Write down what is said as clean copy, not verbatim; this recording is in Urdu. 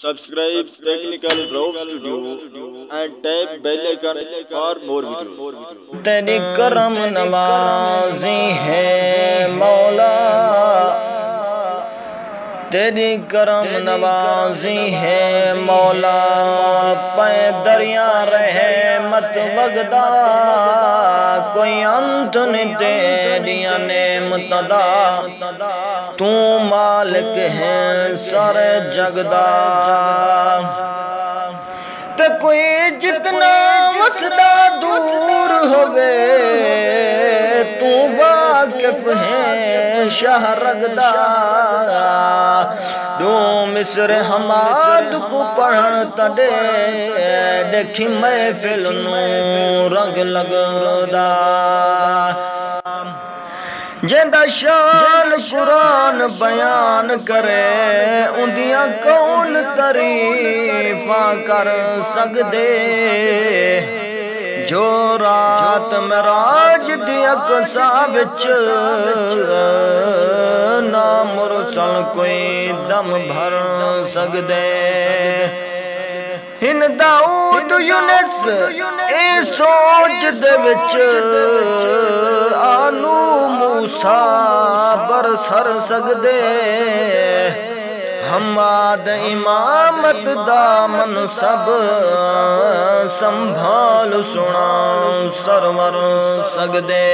Subscribe Technical Raw Studio and tap bell icon for more videos. تیری کرم نوازی ہے مولا، تیری کرم نوازی ہے مولا، پے دریا رحمت وگدا، کوئی انت نہیں تیریاں نعمتاں دا، تو مالک ہے سر جگ دا، تے کوئی جتنا وسدا دور ہوئے، تو واقف ہے شاہ رگدا، دو مصر حماد کو پڑھن تڈے، دیکھی محفل نو رنگ لگدا، جیندہ شان قرآن بیان کرے، اندیاں کون تعریفاں کر سکدے، جو رات معراج دی اقصا وچ نہ مرسل کوئی دم بھر سکدے، ہن داؤد یونس اے سوچ دے وچ آلو موسیٰ برسر سکدے، حماد امامت دا منصب سنبھال سنا سرور سکدے۔